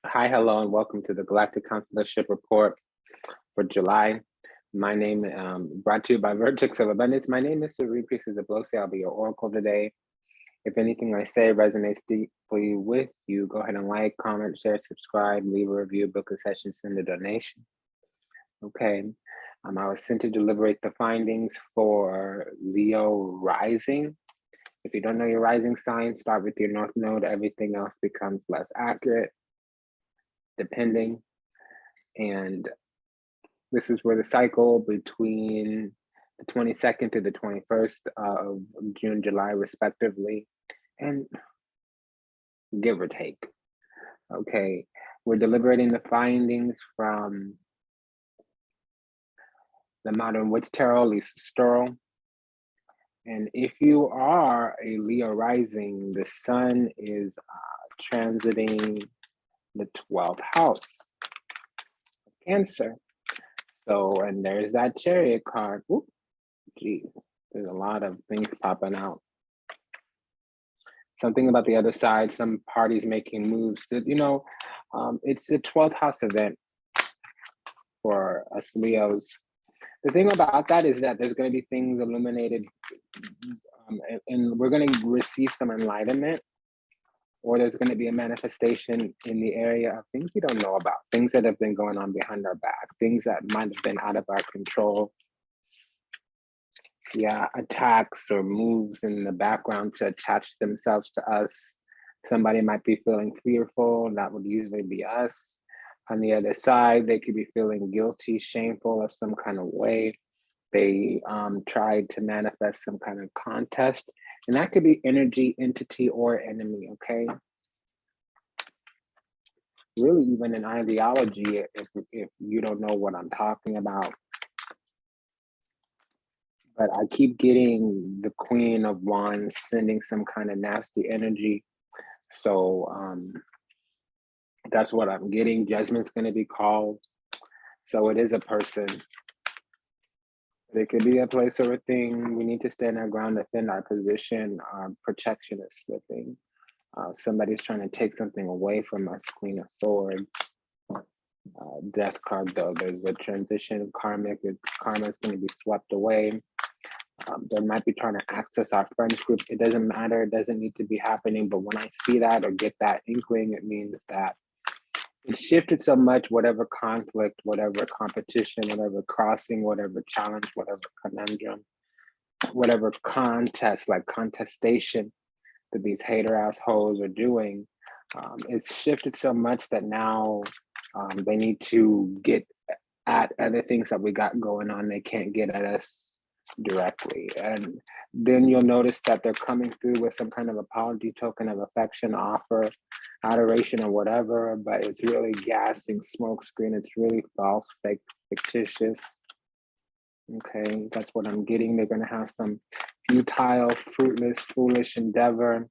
Hi, hello, and welcome to the Galactic Councilorship report for July. My name, brought to you by Vertex of Abundance. My name is Serene Priestess of Blosi. I'll be your oracle today. If anything I say resonates deeply with you, go ahead and like, comment, share, subscribe, leave a review, book a session, send a donation. Okay, I was sent to deliberate the findings for Leo rising. If you don't know your rising sign, start with your North Node. Everything else becomes less accurate, depending. And this is where the cycle between the 22nd to the 21st of June, July, respectively, and give or take. Okay, we're deliberating the findings from the Modern Witch Tarot, Lisa Sturl. And if you are a Leo rising, the sun is transiting the 12th house of Cancer. So, and there's that Chariot card. Whoop, geez, there's a lot of things popping out. Something about the other side, some parties making moves to, it's a 12th house event for us Leos. The thing about that is that there's going to be things illuminated, and we're going to receive some enlightenment, or there's going to be a manifestation in the area of things we don't know about, things that have been going on behind our back, things that might have been out of our control. Yeah, attacks or moves in the background to attach themselves to us. Somebody might be feeling fearful, that would usually be us. On the other side, they could be feeling guilty, shameful of some kind of way. They tried to manifest some kind of contest, and that could be energy, entity, or enemy, okay? Really even an ideology, if you don't know what I'm talking about. But I keep getting the Queen of Wands sending some kind of nasty energy. So that's what I'm getting. Judgment's going to be called. So it is a person. It could be a place or a thing. We need to stand our ground, defend our position. Our protection is slipping. Somebody's trying to take something away from us. Queen of Swords. Death card, though. There's a transition. Karma is going to be swept away. They might be trying to access our friends group. It doesn't matter. It doesn't need to be happening. But when I see that or get that inkling, it means that it shifted so much, whatever conflict, whatever competition, whatever crossing, whatever challenge, whatever conundrum, whatever contest, like contestation that these hater assholes are doing, it's shifted so much that now they need to get at other things that we got going on. They can't get at us directly. And then you'll notice that they're coming through with some kind of apology, token of affection, offer, adoration, or whatever, but it's really gassing, smoke screen. It's really false, fake, fictitious. Okay, that's what I'm getting. They're going to have some futile, fruitless, foolish endeavor.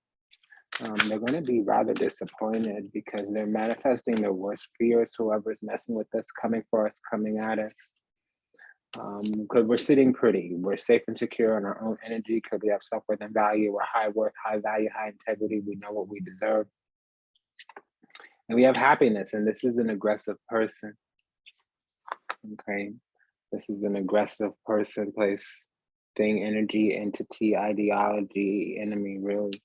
They're going to be rather disappointed because they're manifesting their worst fears. Whoever's messing with us, coming for us, coming at us. Because we're sitting pretty, we're safe and secure in our own energy, because we have self-worth and value, we're high worth, high value, high integrity, we know what we deserve. And we have happiness, and this is an aggressive person. Okay, this is an aggressive person, place, thing, energy, entity, ideology, enemy, really.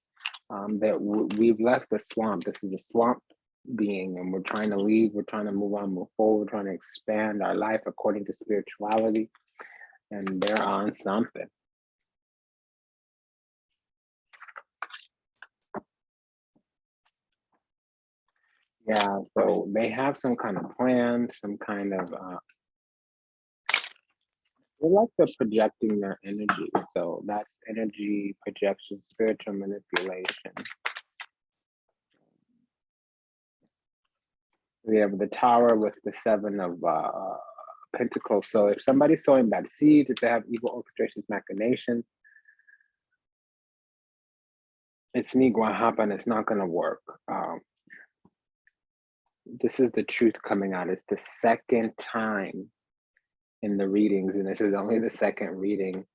That we've left the swamp. This is a swamp being, and we're trying to leave, we're trying to move on, move forward, we're trying to expand our life according to spirituality, and they're on something. Yeah, so they have some kind of plan, some kind of they like they're projecting their energy. So that's energy projection, spiritual manipulation. We have the Tower with the Seven of Pentacles. So if somebody's sowing bad seeds, if they have evil orchestrations, machinations, it's not going to happen. It's not going to work. This is the truth coming out. It's the second time in the readings, and this is only the second reading,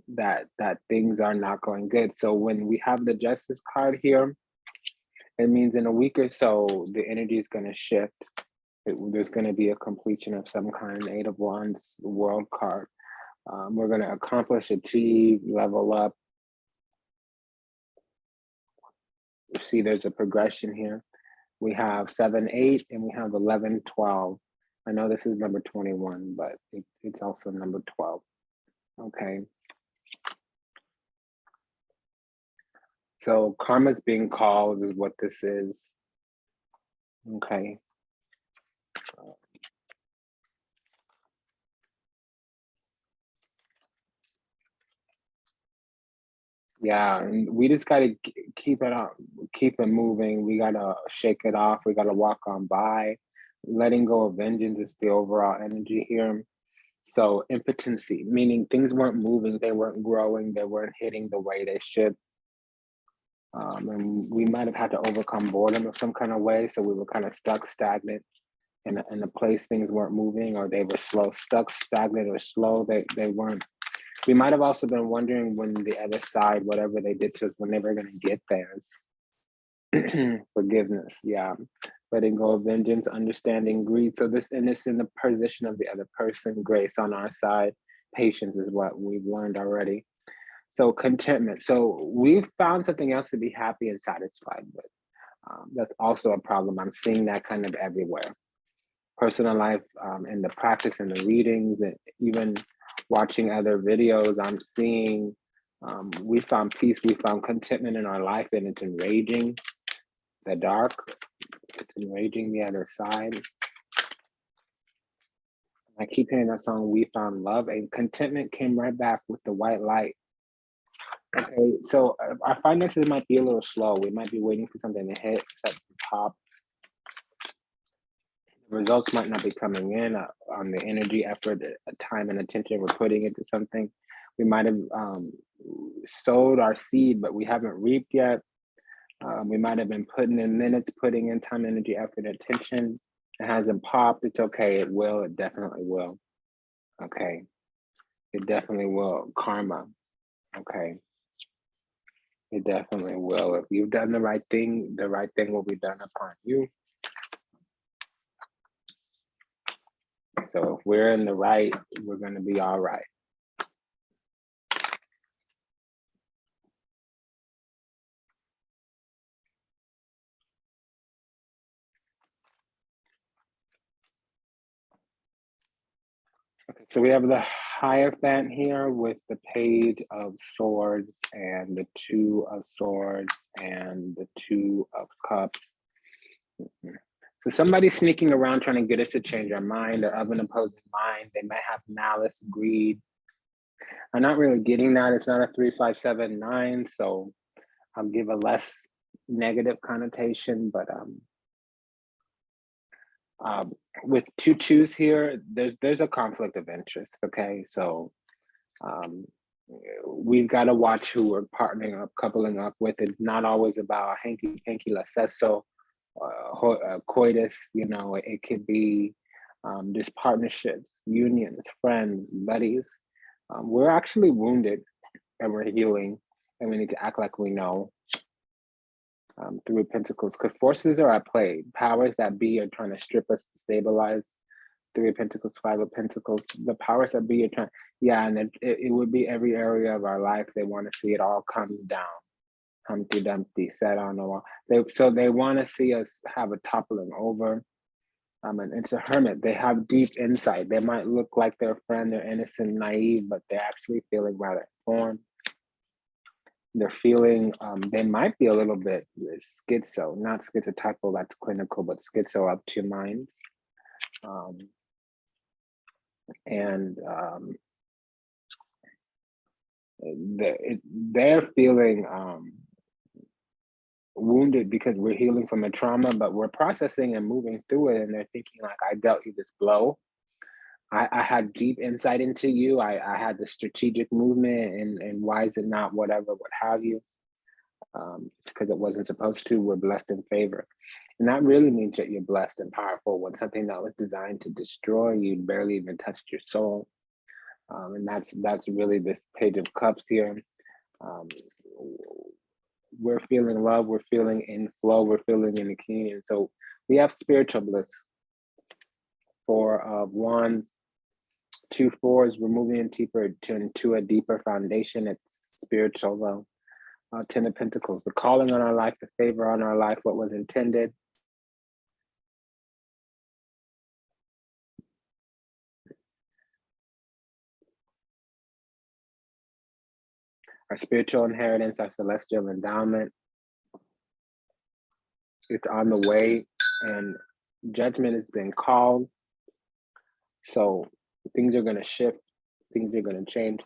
that things are not going good. So when we have the Justice card here, It means in a week or so, the energy is going to shift. There's going to be a completion of some kind, Eight of Wands, World card. We're going to accomplish, achieve, level up. You see there's a progression here. We have 7, 8, and we have 11, 12. I know this is number 21, but it's also number 12. Okay. So karma's being called is what this is. Okay. Yeah, and we just got to keep it up, keep it moving. We got to shake it off. We got to walk on by. Letting go of vengeance is the overall energy here. So impotency, meaning things weren't moving, they weren't growing, they weren't hitting the way they should. And we might have had to overcome boredom of some kind of way. So we were kind of stuck, stagnant in a place things weren't moving, or they were slow, stuck, stagnant, or slow. They weren't. We might have also been wondering when the other side, whatever they did to us, when they were going to get theirs. Forgiveness, yeah. Letting go of vengeance, understanding, greed. So this in the position of the other person, grace on our side, patience is what we've learned already. So contentment. So we've found something else to be happy and satisfied with. That's also a problem. I'm seeing that kind of everywhere. Personal life, and the practice and the readings, and even watching other videos, I'm seeing we found peace, we found contentment in our life, and it's enraging the dark, it's enraging the other side. I keep hearing that song, We Found Love, and contentment came right back with the white light. Okay, so our finances might be a little slow. We might be waiting for something to hit, set the top. Results might not be coming in on the energy, effort, time, and attention we're putting into something. We might have sowed our seed, but we haven't reaped yet. We might have been putting in minutes, putting in time, energy, effort, attention. It hasn't popped. It's okay. It will. It definitely will. Okay. It definitely will. Karma. Okay. It definitely will. If you've done the right thing will be done upon you. So if we're in the right, we're going to be all right. Okay, so we have the Hierophant here with the Page of Swords and the Two of Swords and the Two of Cups. So somebody's sneaking around trying to get us to change our mind or of an opposing mind. They might have malice, greed. I'm not really getting that. It's not a 3, 5, 7, 9, so I'll give a less negative connotation, but with 2 2s here, there's a conflict of interest, okay? So we've got to watch who we're partnering up, coupling up with. It's not always about hanky panky la sesso, coitus, you know, it could be just partnerships, unions, friends, buddies. We're actually wounded and we're healing, and we need to act like we know. Three of Pentacles, because forces are at play. Powers that be are trying to strip us to stabilize. 3 of Pentacles, 5 of Pentacles. The powers that be are trying, yeah, and it would be every area of our life. They want to see it all come down. Humpty Dumpty, sat on the wall. So they want to see us have a toppling over. And it's a hermit. They have deep insight. They might look like their friend, they're innocent, naive, but they're actually feeling rather informed. They're feeling, they might be a little bit schizo, not schizotypal, that's clinical, but schizo of 2 minds. They're feeling wounded because we're healing from a trauma, but we're processing and moving through it, and they're thinking like, I dealt you this blow. I had deep insight into you. I had the strategic movement, and why is it not whatever, what have you? It's because it wasn't supposed to. We're blessed in favor. And that really means that you're blessed and powerful when something that was designed to destroy you barely even touched your soul. And that's really this Page of Cups here. we're feeling love, we're feeling in flow, we're feeling in the communion. So we have spiritual bliss. 4 of Wands, 2 fours, we're moving into a deeper foundation. It's spiritual though. 10 of Pentacles, the calling on our life, the favor on our life, what was intended. Our spiritual inheritance, our celestial endowment. It's on the way, and judgment has been called. So things are going to shift, things are going to change.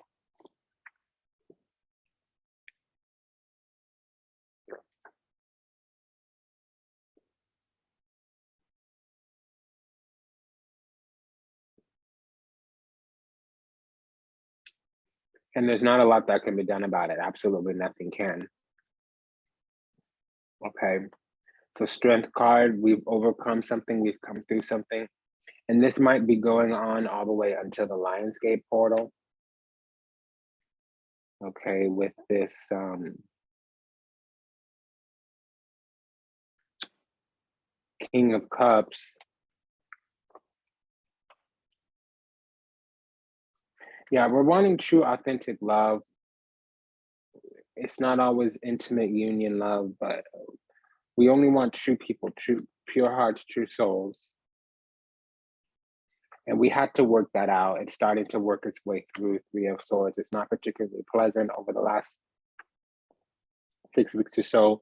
And there's not a lot that can be done about it. Absolutely nothing can. Okay. So strength card, we've overcome something, we've come through something. And this might be going on all the way until the Lionsgate portal. Okay, with this King of Cups. Yeah, we're wanting true, authentic love. It's not always intimate union love, but we only want true people, true, pure hearts, true souls. And we had to work that out. It's starting to work its way through 3 of Swords. It's not particularly pleasant over the last 6 weeks or so.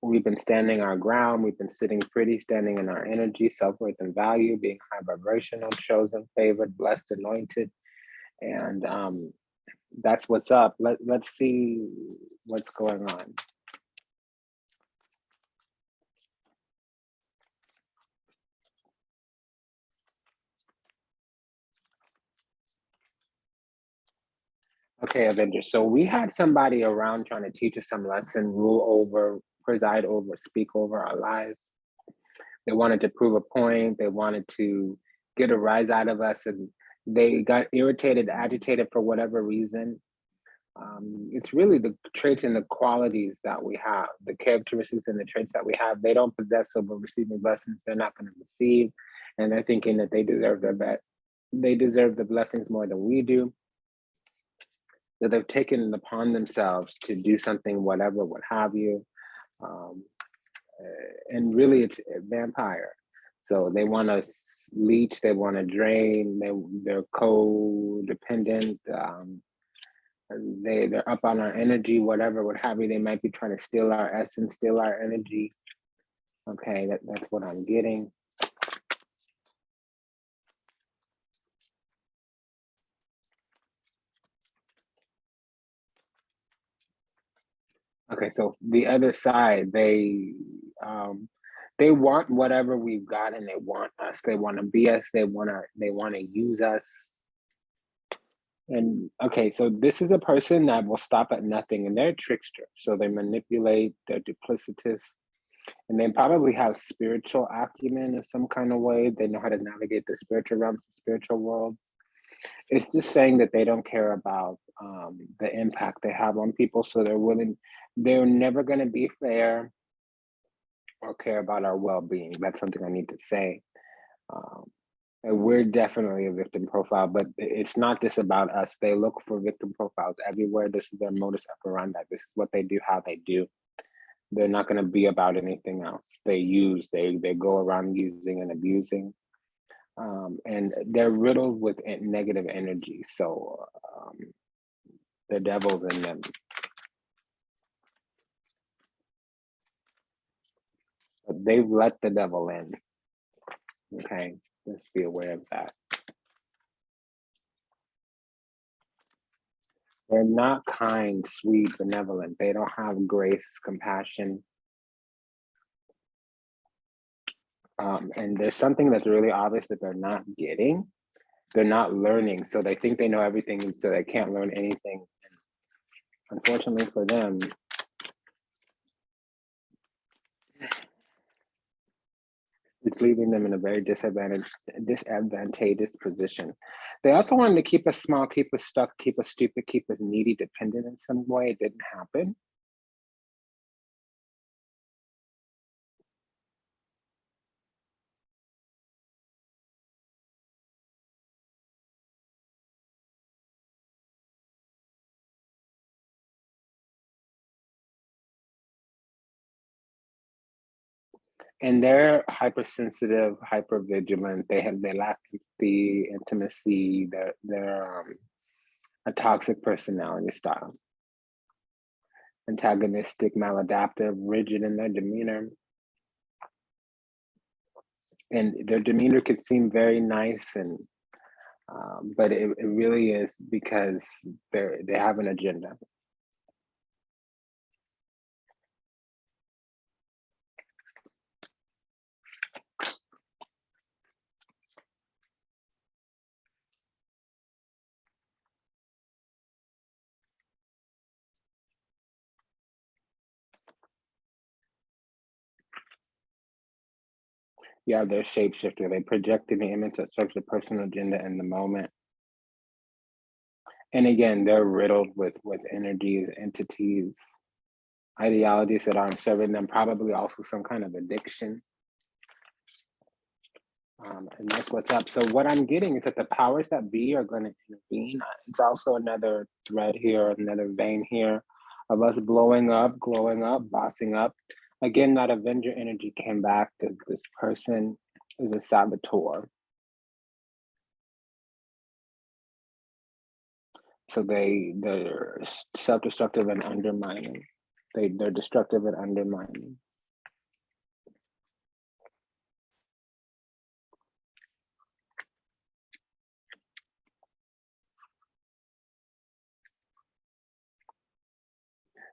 We've been standing our ground. We've been sitting pretty, standing in our energy, self-worth and value, being high vibrational, chosen, favored, blessed, anointed. And that's what's up. Let's see what's going on. Okay, Avengers. So we had somebody around trying to teach us some lesson, rule over, preside over, speak over our lives. They wanted to prove a point. They wanted to get a rise out of us, and they got irritated, agitated for whatever reason. It's really the traits and the qualities that we have, the characteristics and the traits that we have. They don't possess, so we're receiving blessings they're not going to receive, and they're thinking that they deserve their best. They deserve the blessings more than we do. That they've taken it upon themselves to do something, whatever, what have you. And really it's a vampire. So they want to leech, they want to drain, they're codependent, they're up on our energy, whatever, what have you. They might be trying to steal our essence, steal our energy. Okay, that's what I'm getting. Okay, so the other side, they want whatever we've got, and they want us. They want to be us. They want to use us. And okay, so this is a person that will stop at nothing, and they're a trickster. So they manipulate, they're duplicitous, and they probably have spiritual acumen of some kind of way. They know how to navigate the spiritual realms, the spiritual world. It's just saying that they don't care about the impact they have on people. So they're never going to be fair or care about our well-being. That's something I need to say. And we're definitely a victim profile, but it's not just about us. They look for victim profiles everywhere. This is their modus operandi. This is what they do, how they do. They're not going to be about anything else. They go around using and abusing. And they're riddled with negative energy. So the devil's in them. But they've let the devil in. Okay, let's be aware of that. They're not kind, sweet, benevolent. They don't have grace, compassion. And there's something that's really obvious that they're not getting. They're not learning. So they think they know everything, and so they can't learn anything. And unfortunately for them, it's leaving them in a very disadvantageous position. They also wanted to keep us small, keep us stuck, keep us stupid, keep us needy, dependent in some way. It didn't happen. And they're hypersensitive, hypervigilant. They lack empathy, intimacy. They're a toxic personality style. Antagonistic, maladaptive, rigid in their demeanor. And their demeanor could seem very nice, and but it really is because they have an agenda. Yeah, they're shapeshifter. They project an image that serves a personal agenda in the moment. And again, they're riddled with energies, entities, ideologies that aren't serving them, probably also some kind of addiction. And that's what's up. So what I'm getting is that the powers that be are going to intervene. It's also another thread here, another vein here of us blowing up, glowing up, bossing up. Again, that Avenger energy came back because this person is a saboteur. So they're self-destructive and undermining. They're destructive and undermining.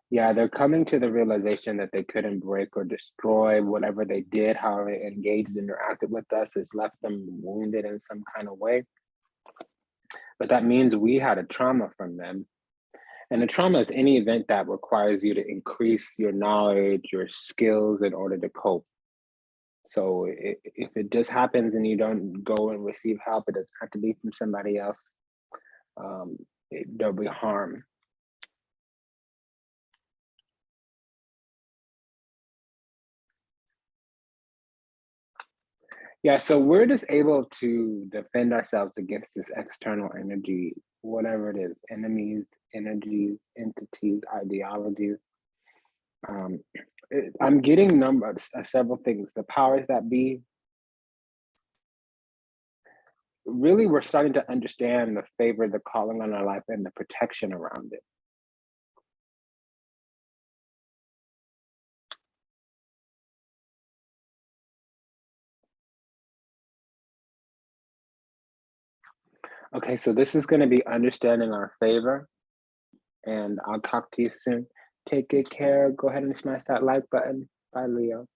Yeah, they're coming to the realization that they couldn't break or destroy whatever they did, however they engaged and interacted with us has left them wounded in some kind of way. But that means we had a trauma from them. And a trauma is any event that requires you to increase your knowledge, your skills in order to cope. So if it just happens and you don't go and receive help, it doesn't have to be from somebody else. There'll be harm. Yeah, so we're just able to defend ourselves against this external energy, whatever it is, enemies, energies, entities, ideologies. I'm getting several things. The powers that be, really we're starting to understand the favor, the calling on our life, and the protection around it. Okay, so this is going to be understanding our favor, and I'll talk to you soon. Take good care. Go ahead and smash that like button. Bye, Leo.